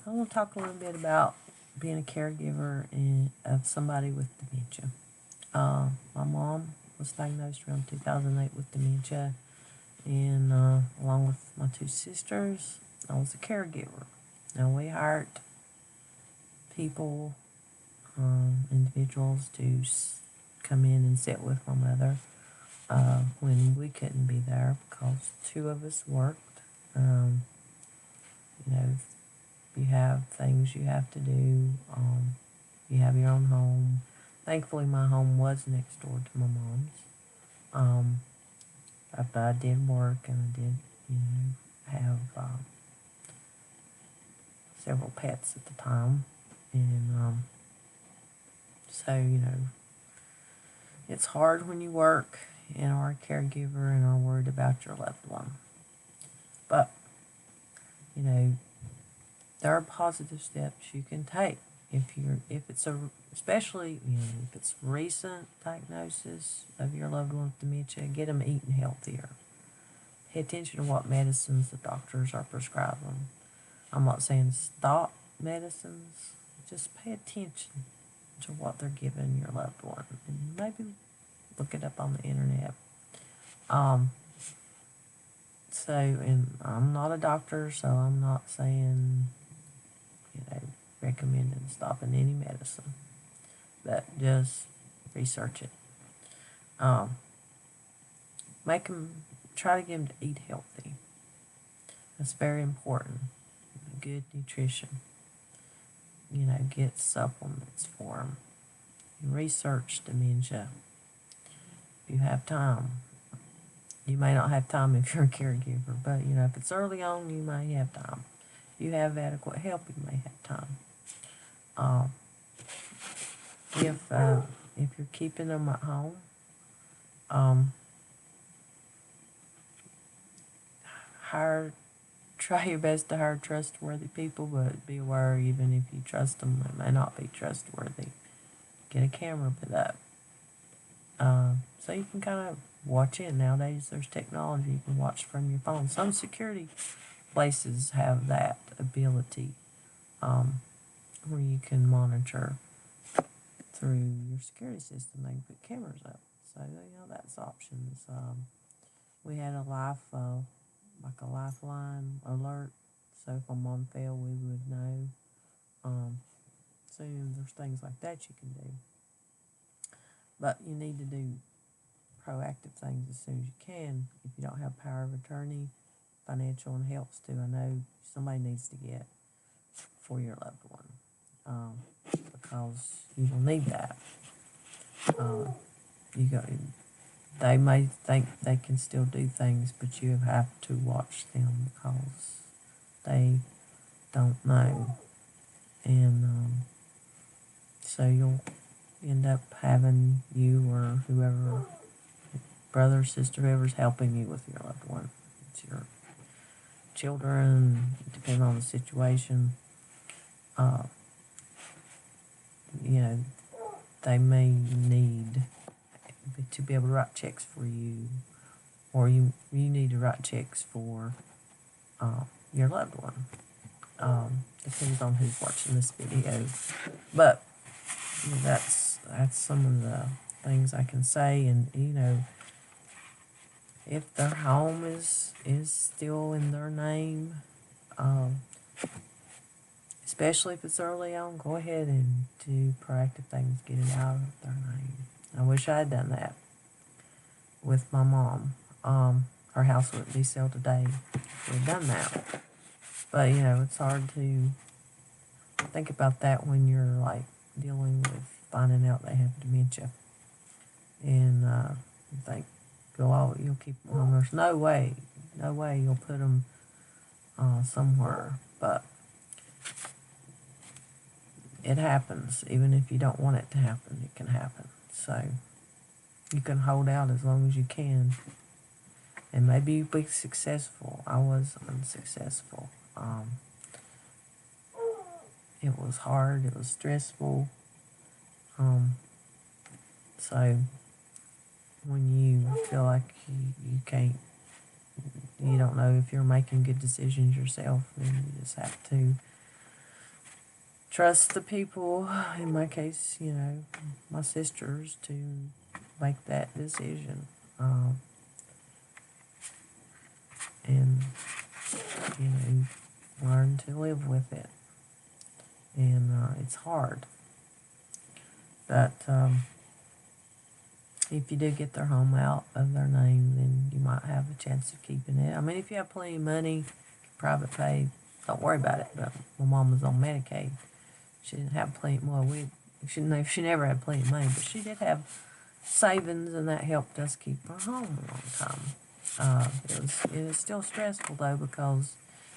I want to talk a little bit about being a caregiver of somebody with dementia. My mom was diagnosed around 2008 with dementia, and along with my two sisters, I was a caregiver. Now, we hired people, individuals, to come in and sit with my mother when we couldn't be there because two of us worked. Um, you know, you have things you have to do. You have your own home. Thankfully, my home was next door to my mom's. But I did work, and I did, have several pets at the time, and so it's hard when you work and are a caregiver and are worried about your loved one. But there are positive steps you can take if it's especially if it's recent diagnosis of your loved one with dementia. Get them eating healthier. Pay attention to what medicines the doctors are prescribing. I'm not saying stop medicines. Just pay attention to what they're giving your loved one, and maybe look it up on the internet. And I'm not a doctor, so I'm not saying recommending stopping any medicine, but just research it. Try to get them to eat healthy. That's very important. Good nutrition. Get supplements for them. Research dementia. If you have time. You may not have time if you're a caregiver, but if it's early on, you may have time. If you have adequate help, you may have time. If you're keeping them at home, try your best to hire trustworthy people, but be aware even if you trust them, they may not be trustworthy. Get a camera put up, so you can kind of watch it. Nowadays, there's technology you can watch from your phone. Some security places have that ability, where you can monitor through your security system. They can put cameras up, so that's options. We had a lifeline alert, so if a mom fell, we would know. So there's things like that you can do, but you need to do proactive things as soon as you can. If you don't have power of attorney, financial and helps too. I know somebody needs to get for your loved one, because you will need that. They may think they can still do things, but you have to watch them because they don't know, and so you'll end up having you or whoever, brother, sister, whoever's helping you with your loved one. It's your children, depending on the situation. They may need to be able to write checks for you, or you need to write checks for your loved one. Depends on who's watching this video, but that's some of the things I can say. And if their home is still in their name, especially if it's early on, go ahead and do proactive things, get it out of their name. I wish I had done that with my mom. Her house wouldn't be sold today if we'd done that. But it's hard to think about that when you're like dealing with finding out they have dementia, and you think, oh, you'll keep them home. There's no way you'll put them somewhere, but it happens. Even if you don't want it to happen, it can happen. So you can hold out as long as you can, and maybe you'll be successful. I was unsuccessful. It was hard. It was stressful. So when you feel like you can't, you don't know if you're making good decisions yourself, then you just have to trust the people, in my case, my sisters, to make that decision. And, learn to live with it. And it's hard. But if you do get their home out of their name, then you might have a chance of keeping it. I mean, if you have plenty of money, private pay, don't worry about it. But my mom was on Medicaid. She didn't have plenty. Well, she never had plenty of money, but she did have savings, and that helped us keep her home a long time. It was still stressful though, because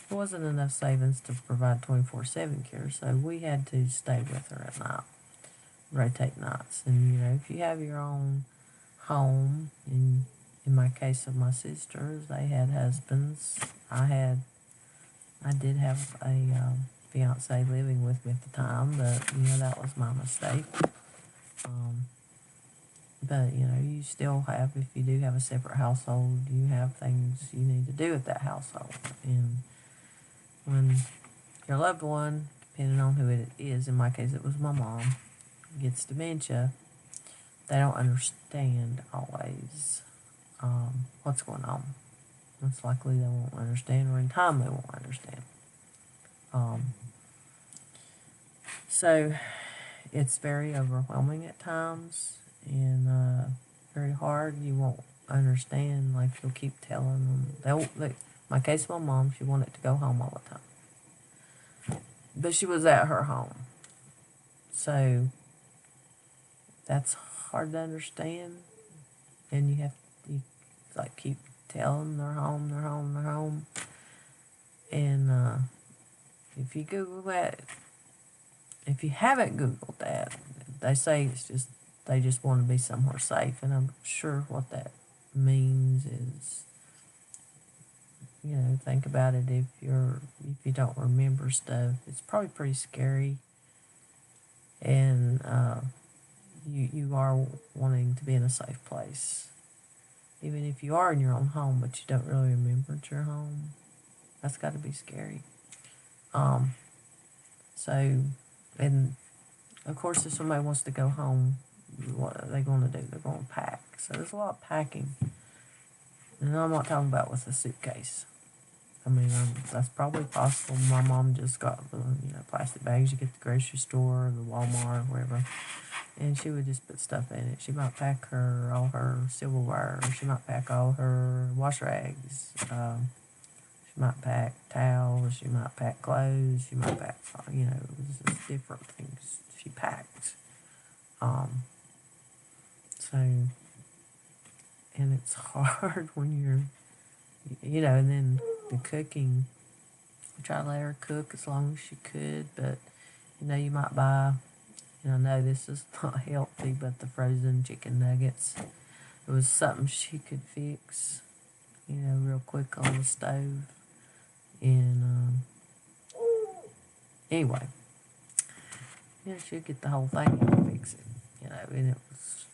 there wasn't enough savings to provide 24/7 care, so we had to stay with her at night, rotate nights. And if you have your own home, in my case of my sisters, they had husbands. I did have a fiance living with me at the time, but that was my mistake. But you still have, if you do have a separate household, you have things you need to do with that household. And when your loved one, depending on who it is, in my case it was my mom, gets dementia, they don't understand always what's going on. Most likely they won't understand, or in time they won't understand. So it's very overwhelming at times, and very hard. You won't understand. Like, you'll keep telling them. My case, my mom, she wanted to go home all the time, but she was at her home, so that's hard to understand. And you like keep telling them they're home, they're home, they're home. And if you Google that, if you haven't Googled that, they say they just want to be somewhere safe. And I'm sure what that means is, think about it. If you don't remember stuff, it's probably pretty scary. And you are wanting to be in a safe place. Even if you are in your own home, but you don't really remember it's your home, that's got to be scary. So, and of course, if somebody wants to go home, what are they going to do? They're going to pack. So there's a lot of packing. And I'm not talking about with a suitcase. I mean, that's probably possible. My mom just got the plastic bags you get at the grocery store, or the Walmart, or wherever. And she would just put stuff in it. She might pack all her silverware. Or she might pack all her wash rags. She might pack towels. She might pack clothes. She might pack, just different things she packed. And it's hard when you're, and then the cooking. I try to let her cook as long as she could, but, you might buy, I know this is not healthy, but the frozen chicken nuggets. It was something she could fix, real quick on the stove. And anyway, she'll get the whole thing and fix it, and it was,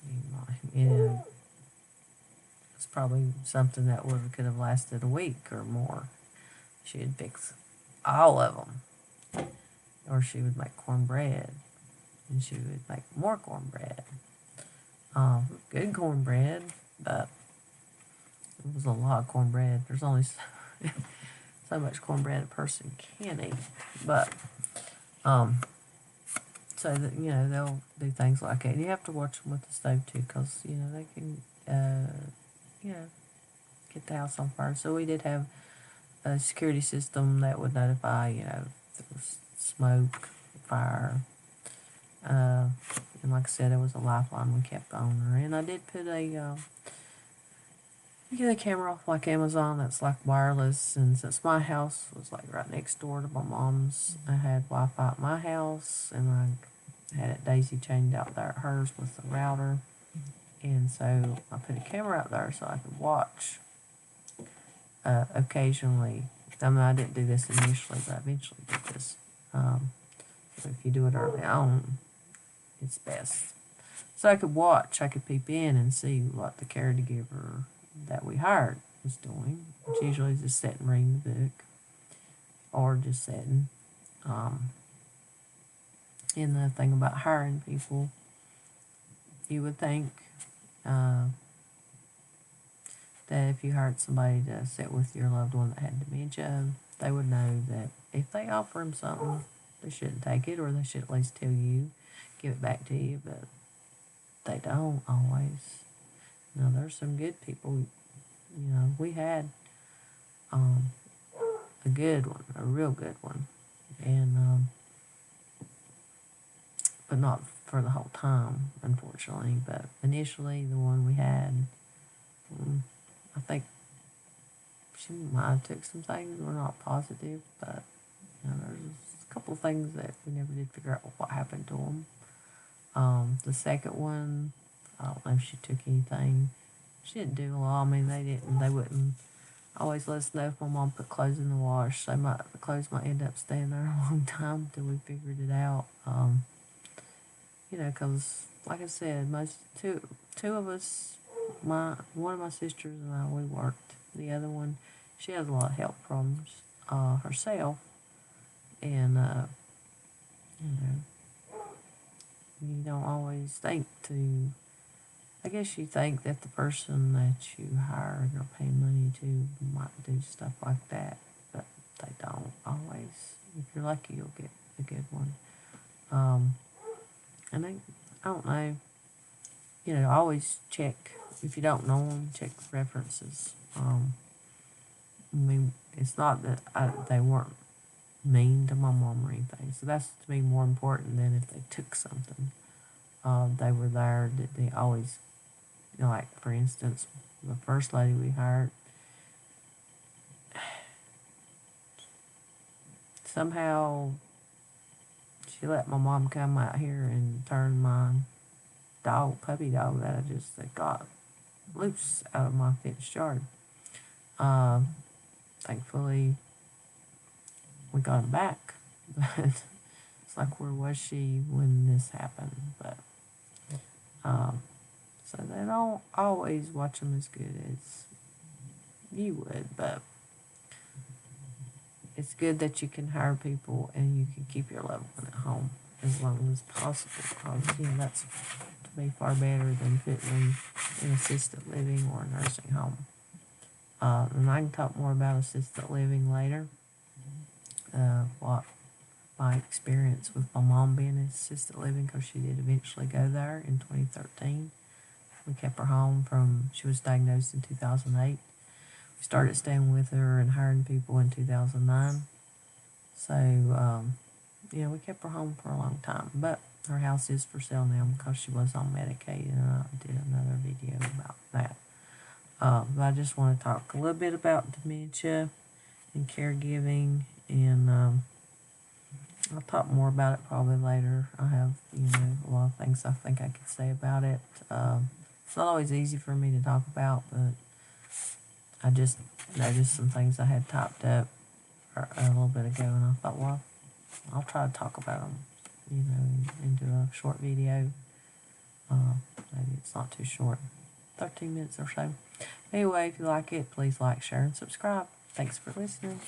it's probably something that could have lasted a week or more. She'd fix all of them. Or she would make cornbread, and she would make more cornbread. Good cornbread, but it was a lot of cornbread. There's only so much cornbread a person can eat. But, so that, they'll do things like that. You have to watch them with the stove too, because, they can, get the house on fire. So we did have a security system that would notify, if there was smoke, fire. And like I said, there was a lifeline we kept on her. And I did put you get a camera off like Amazon that's like wireless. And since my house was like right next door to my mom's, I had Wi-Fi at my house, and I had it daisy chained out there at hers with the router. And so I put a camera out there so I could watch occasionally. I mean, I didn't do this initially, but I eventually did this. So if you do it early on, it's best. So I could peep in and see what the caregiver that we hired was doing, which usually is just sitting reading the book, or just sitting. And the thing about hiring people, you would think uh, that if you hired somebody to sit with your loved one that had dementia, they would know that if they offer them something, they shouldn't take it, or they should at least tell you, give it back to you, but they don't always. Now, there's some good people, we had a good one, a real good one, and but not for the whole time, unfortunately. But initially, the one we had, I think she might have took some things. We're not positive, but there's a couple of things that we never did figure out what happened to them. The second one, I don't know if she took anything. She didn't do a lot. I mean, they wouldn't always let us know if my mom put clothes in the wash. So the clothes might end up staying there a long time till we figured it out. Because like I said, two of us, one of my sisters and I, we worked. The other one, she has a lot of health problems herself, and you don't always think to. I guess you think that the person that you hire and are paying money to might do stuff like that, but they don't always. If you're lucky, you'll get a good one. And I don't know. Always check. If you don't know them, check references. I mean, it's not that they weren't mean to my mom or anything. So that's to me more important than if they took something. They were there. They always, like for instance, the first lady we hired, somehow she let my mom come out here and turn my puppy dog that that got loose out of my fenced yard. Thankfully, we got him back, but it's like, where was she when this happened? But so they don't always watch them as good as you would, but it's good that you can hire people and you can keep your loved one at home as long as possible, because that's to me far better than putting them in assisted living or a nursing home. And I can talk more about assisted living later. What my experience with my mom being in assisted living, because she did eventually go there in 2013. We kept her home she was diagnosed in 2008. We started staying with her and hiring people in 2009. So, we kept her home for a long time. But her house is for sale now because she was on Medicaid, and I did another video about that. But I just want to talk a little bit about dementia and caregiving, and I'll talk more about it probably later. I have, a lot of things I think I could say about it. It's not always easy for me to talk about, but I just noticed some things I had typed up a little bit ago, and I thought, well, I'll try to talk about them, and do a short video. Maybe it's not too short, 13 minutes or so. Anyway, if you like it, please like, share, and subscribe. Thanks for listening.